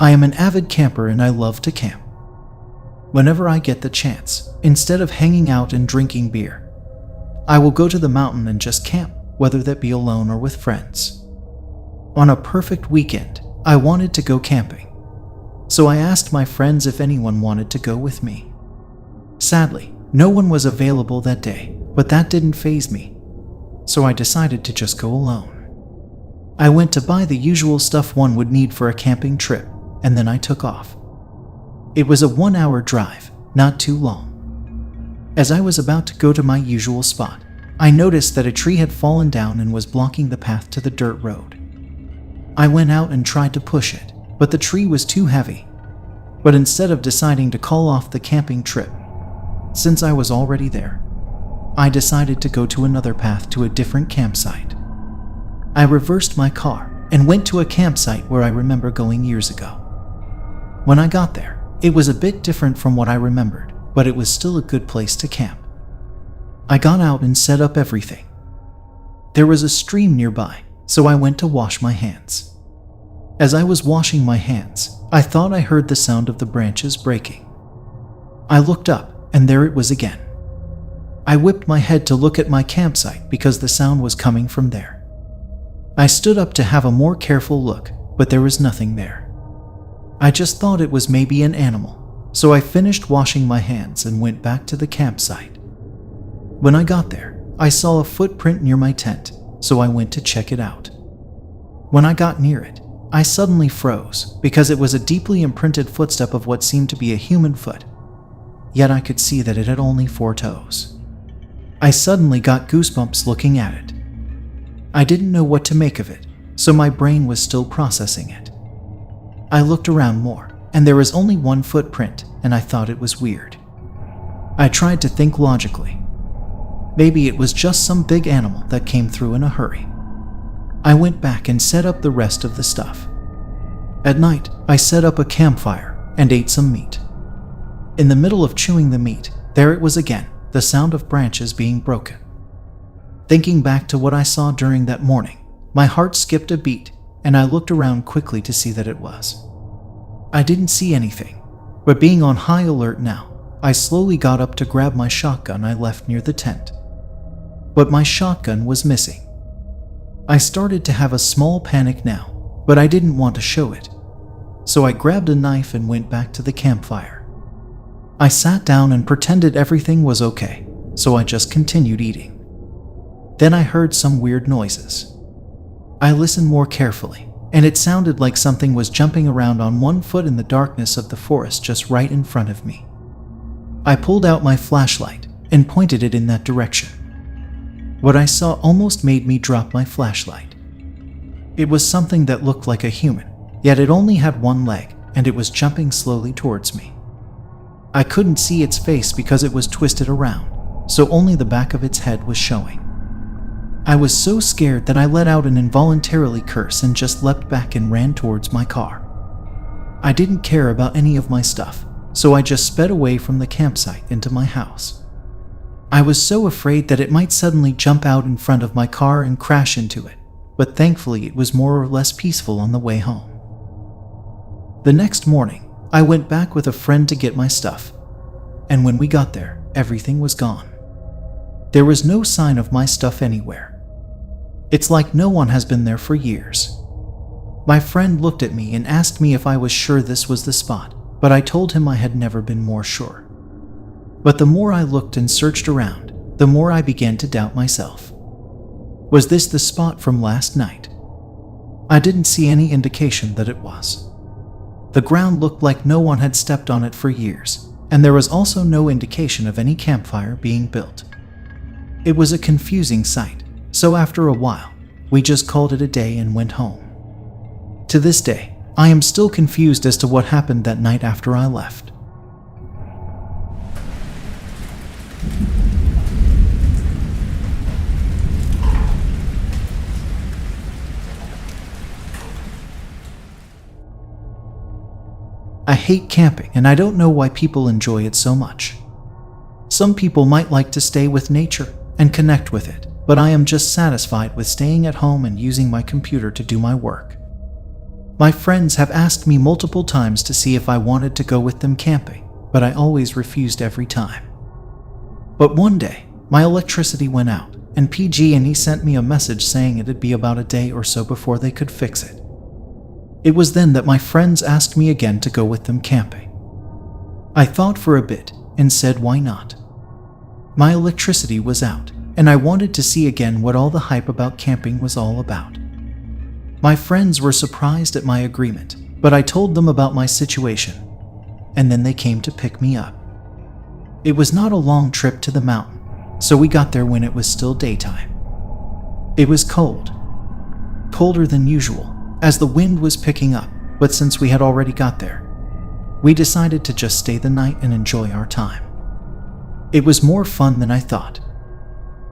I am an avid camper and I love to camp. Whenever I get the chance, instead of hanging out and drinking beer, I will go to the mountain and just camp, whether that be alone or with friends. On a perfect weekend, I wanted to go camping, so I asked my friends if anyone wanted to go with me. Sadly, no one was available that day, but that didn't faze me, so I decided to just go alone. I went to buy the usual stuff one would need for a camping trip, and then I took off. It was a 1-hour drive, not too long. As I was about to go to my usual spot, I noticed that a tree had fallen down and was blocking the path to the dirt road. I went out and tried to push it, but the tree was too heavy. But instead of deciding to call off the camping trip, since I was already there, I decided to go to another path to a different campsite. I reversed my car and went to a campsite where I remember going years ago. When I got there, it was a bit different from what I remembered, but it was still a good place to camp. I got out and set up everything. There was a stream nearby, so I went to wash my hands. As I was washing my hands, I thought I heard the sound of the branches breaking. I looked up, and there it was again. I whipped my head to look at my campsite because the sound was coming from there. I stood up to have a more careful look, but there was nothing there. I just thought it was maybe an animal, so I finished washing my hands and went back to the campsite. When I got there, I saw a footprint near my tent, so I went to check it out. When I got near it, I suddenly froze because it was a deeply imprinted footstep of what seemed to be a human foot, yet I could see that it had only 4 toes. I suddenly got goosebumps looking at it. I didn't know what to make of it, so my brain was still processing it. I looked around more, and there was only 1 footprint, and I thought it was weird. I tried to think logically. Maybe it was just some big animal that came through in a hurry. I went back and set up the rest of the stuff. At night, I set up a campfire and ate some meat. In the middle of chewing the meat, there it was again, the sound of branches being broken. Thinking back to what I saw during that morning, my heart skipped a beat, and I looked around quickly to see that it was. I didn't see anything, but being on high alert now, I slowly got up to grab my shotgun I left near the tent. But my shotgun was missing. I started to have a small panic now, but I didn't want to show it. So I grabbed a knife and went back to the campfire. I sat down and pretended everything was okay, so I just continued eating. Then I heard some weird noises. I listened more carefully, and it sounded like something was jumping around on 1 foot in the darkness of the forest just right in front of me. I pulled out my flashlight and pointed it in that direction. What I saw almost made me drop my flashlight. It was something that looked like a human, yet it only had 1 leg, and it was jumping slowly towards me. I couldn't see its face because it was twisted around, so only the back of its head was showing. I was so scared that I let out an involuntary curse and just leapt back and ran towards my car. I didn't care about any of my stuff, so I just sped away from the campsite into my house. I was so afraid that it might suddenly jump out in front of my car and crash into it, but thankfully it was more or less peaceful on the way home. The next morning, I went back with a friend to get my stuff, and when we got there, everything was gone. There was no sign of my stuff anywhere. It's like no one has been there for years. My friend looked at me and asked me if I was sure this was the spot, but I told him I had never been more sure. But the more I looked and searched around, the more I began to doubt myself. Was this the spot from last night? I didn't see any indication that it was. The ground looked like no one had stepped on it for years, and there was also no indication of any campfire being built. It was a confusing sight, so after a while, we just called it a day and went home. To this day, I am still confused as to what happened that night after I left. I hate camping, and I don't know why people enjoy it so much. Some people might like to stay with nature and connect with it, but I am just satisfied with staying at home and using my computer to do my work. My friends have asked me multiple times to see if I wanted to go with them camping, but I always refused every time. But one day, my electricity went out, and PG&E sent me a message saying it'd be about a day or so before they could fix it. It was then that my friends asked me again to go with them camping. I thought for a bit and said why not. My electricity was out, and I wanted to see again what all the hype about camping was all about. My friends were surprised at my agreement, but I told them about my situation, and then they came to pick me up. It was not a long trip to the mountain, so we got there when it was still daytime. It was cold, colder than usual, as the wind was picking up, but since we had already got there, we decided to just stay the night and enjoy our time. It was more fun than I thought.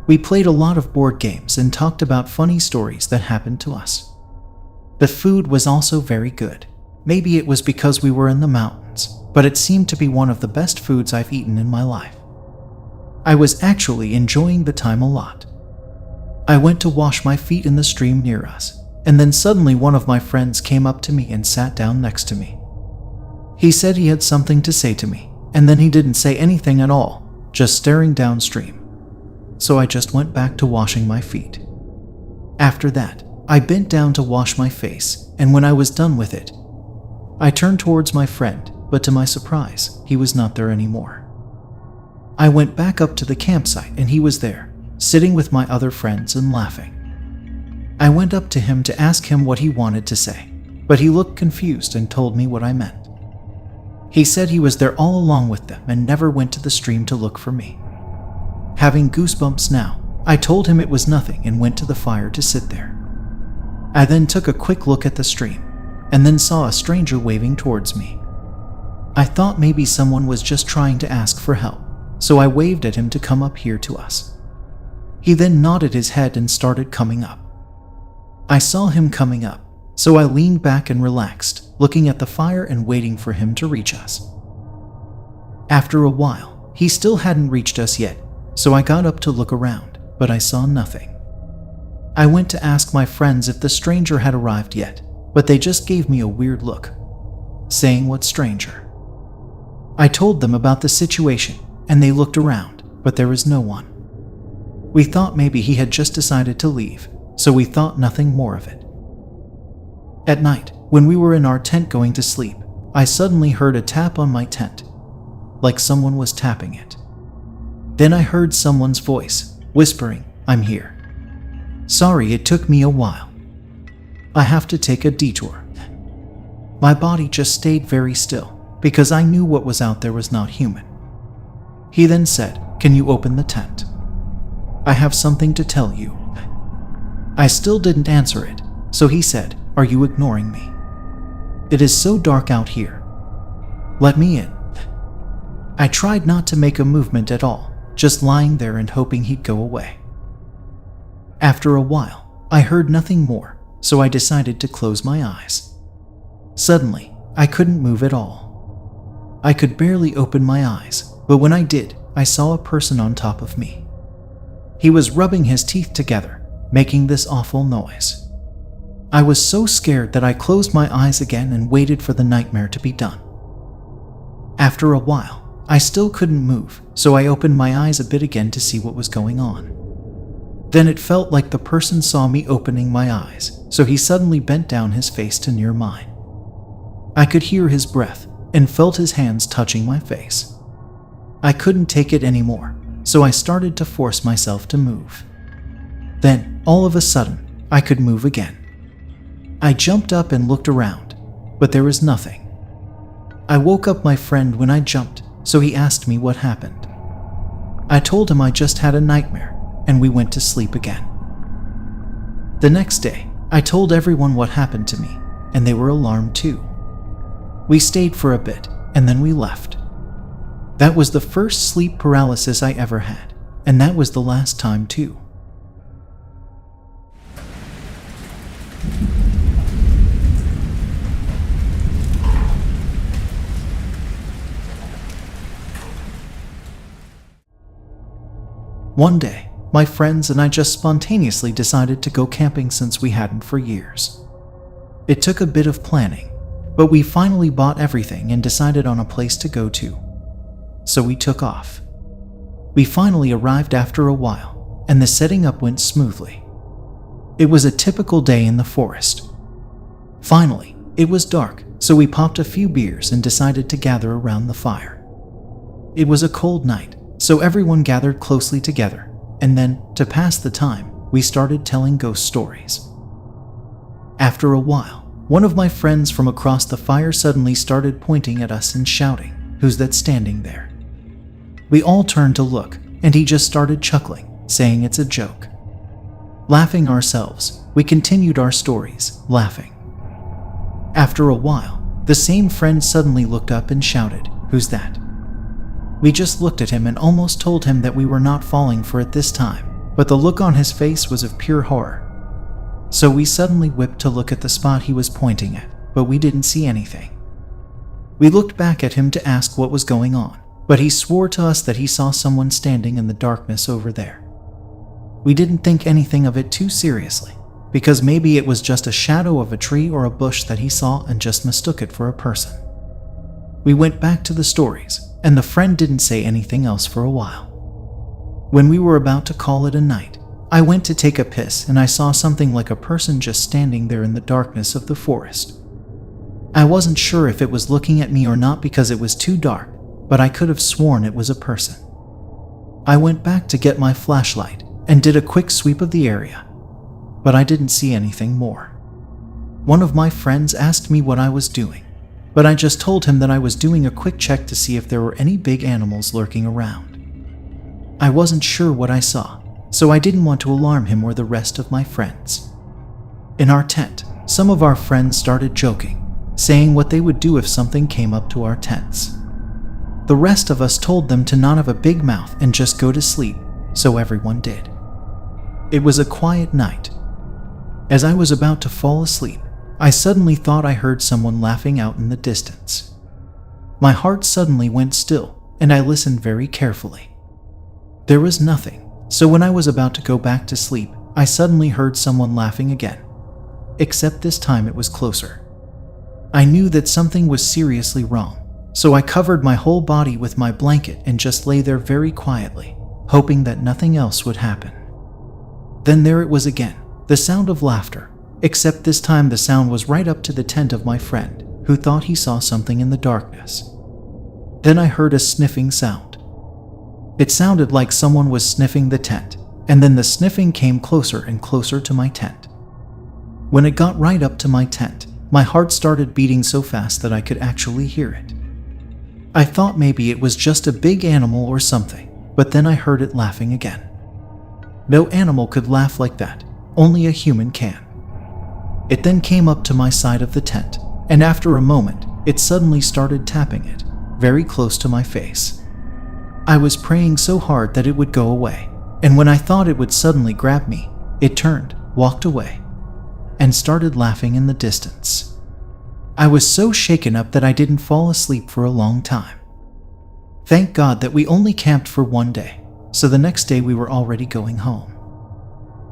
We played a lot of board games and talked about funny stories that happened to us. The food was also very good. Maybe it was because we were in the mountains, but it seemed to be one of the best foods I've eaten in my life. I was actually enjoying the time a lot. I went to wash my feet in the stream near us, and then suddenly one of my friends came up to me and sat down next to me. He said he had something to say to me, and then he didn't say anything at all, just staring downstream. So I just went back to washing my feet. After that, I bent down to wash my face, and when I was done with it, I turned towards my friend, but to my surprise, he was not there anymore. I went back up to the campsite and he was there, sitting with my other friends and laughing. I went up to him to ask him what he wanted to say, but he looked confused and told me what I meant. He said he was there all along with them and never went to the stream to look for me. Having goosebumps now, I told him it was nothing and went to the fire to sit there. I then took a quick look at the stream, and then saw a stranger waving towards me. I thought maybe someone was just trying to ask for help, so I waved at him to come up here to us. He then nodded his head and started coming up. I saw him coming up, so I leaned back and relaxed, looking at the fire and waiting for him to reach us. After a while, he still hadn't reached us yet, so I got up to look around, but I saw nothing. I went to ask my friends if the stranger had arrived yet, but they just gave me a weird look, saying, "What stranger?" I told them about the situation, and they looked around, but there was no one. We thought maybe he had just decided to leave, so we thought nothing more of it. At night, when we were in our tent going to sleep, I suddenly heard a tap on my tent, like someone was tapping it. Then I heard someone's voice, whispering, "I'm here. Sorry it took me a while. I have to take a detour." My body just stayed very still, because I knew what was out there was not human. He then said, "Can you open the tent? I have something to tell you." I still didn't answer it, so he said, "Are you ignoring me? It is so dark out here. Let me in." I tried not to make a movement at all, just lying there and hoping he'd go away. After a while, I heard nothing more, so I decided to close my eyes. Suddenly, I couldn't move at all. I could barely open my eyes, but when I did, I saw a person on top of me. He was rubbing his teeth together, making this awful noise. I was so scared that I closed my eyes again and waited for the nightmare to be done. After a while, I still couldn't move, so I opened my eyes a bit again to see what was going on. Then it felt like the person saw me opening my eyes, so he suddenly bent down his face to near mine. I could hear his breath and felt his hands touching my face. I couldn't take it anymore, so I started to force myself to move. Then, all of a sudden, I could move again. I jumped up and looked around, but there was nothing. I woke up my friend when I jumped, so he asked me what happened. I told him I just had a nightmare, and we went to sleep again. The next day, I told everyone what happened to me, and they were alarmed too. We stayed for a bit, and then we left. That was the first sleep paralysis I ever had, and that was the last time too. One day, my friends and I just spontaneously decided to go camping since we hadn't for years. It took a bit of planning, but we finally bought everything and decided on a place to go to. So we took off. We finally arrived after a while, and the setting up went smoothly. It was a typical day in the forest. Finally, it was dark, so we popped a few beers and decided to gather around the fire. It was a cold night, so everyone gathered closely together, and then, to pass the time, we started telling ghost stories. After a while, one of my friends from across the fire suddenly started pointing at us and shouting, "Who's that standing there?" We all turned to look, and he just started chuckling, saying it's a joke. Laughing ourselves, we continued our stories, laughing. After a while, the same friend suddenly looked up and shouted, "Who's that?" We just looked at him and almost told him that we were not falling for it this time, but the look on his face was of pure horror. So we suddenly whipped to look at the spot he was pointing at, but we didn't see anything. We looked back at him to ask what was going on, but he swore to us that he saw someone standing in the darkness over there. We didn't think anything of it too seriously, because maybe it was just a shadow of a tree or a bush that he saw and just mistook it for a person. We went back to the stories, and the friend didn't say anything else for a while. When we were about to call it a night, I went to take a piss and I saw something like a person just standing there in the darkness of the forest. I wasn't sure if it was looking at me or not because it was too dark, but I could have sworn it was a person. I went back to get my flashlight and did a quick sweep of the area, but I didn't see anything more. One of my friends asked me what I was doing, but I just told him that I was doing a quick check to see if there were any big animals lurking around. I wasn't sure what I saw, so I didn't want to alarm him or the rest of my friends. In our tent, some of our friends started joking, saying what they would do if something came up to our tents. The rest of us told them to not have a big mouth and just go to sleep, so everyone did. It was a quiet night. As I was about to fall asleep, I suddenly thought I heard someone laughing out in the distance. My heart suddenly went still, and I listened very carefully. There was nothing, so when I was about to go back to sleep, I suddenly heard someone laughing again, except this time it was closer. I knew that something was seriously wrong, so I covered my whole body with my blanket and just lay there very quietly, hoping that nothing else would happen. Then there it was again, the sound of laughter, except this time the sound was right up to the tent of my friend, who thought he saw something in the darkness. Then I heard a sniffing sound. It sounded like someone was sniffing the tent, and then the sniffing came closer and closer to my tent. When it got right up to my tent, my heart started beating so fast that I could actually hear it. I thought maybe it was just a big animal or something, but then I heard it laughing again. No animal could laugh like that, only a human can. It then came up to my side of the tent, and after a moment, it suddenly started tapping it, very close to my face. I was praying so hard that it would go away, and when I thought it would suddenly grab me, it turned, walked away, and started laughing in the distance. I was so shaken up that I didn't fall asleep for a long time. Thank God that we only camped for one day, so the next day we were already going home.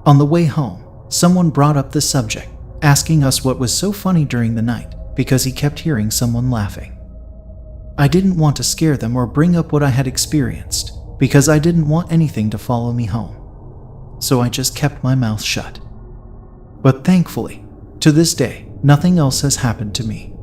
On the way home, someone brought up the subject, asking us what was so funny during the night, because he kept hearing someone laughing. I didn't want to scare them or bring up what I had experienced, because I didn't want anything to follow me home. So I just kept my mouth shut. But thankfully, to this day, nothing else has happened to me.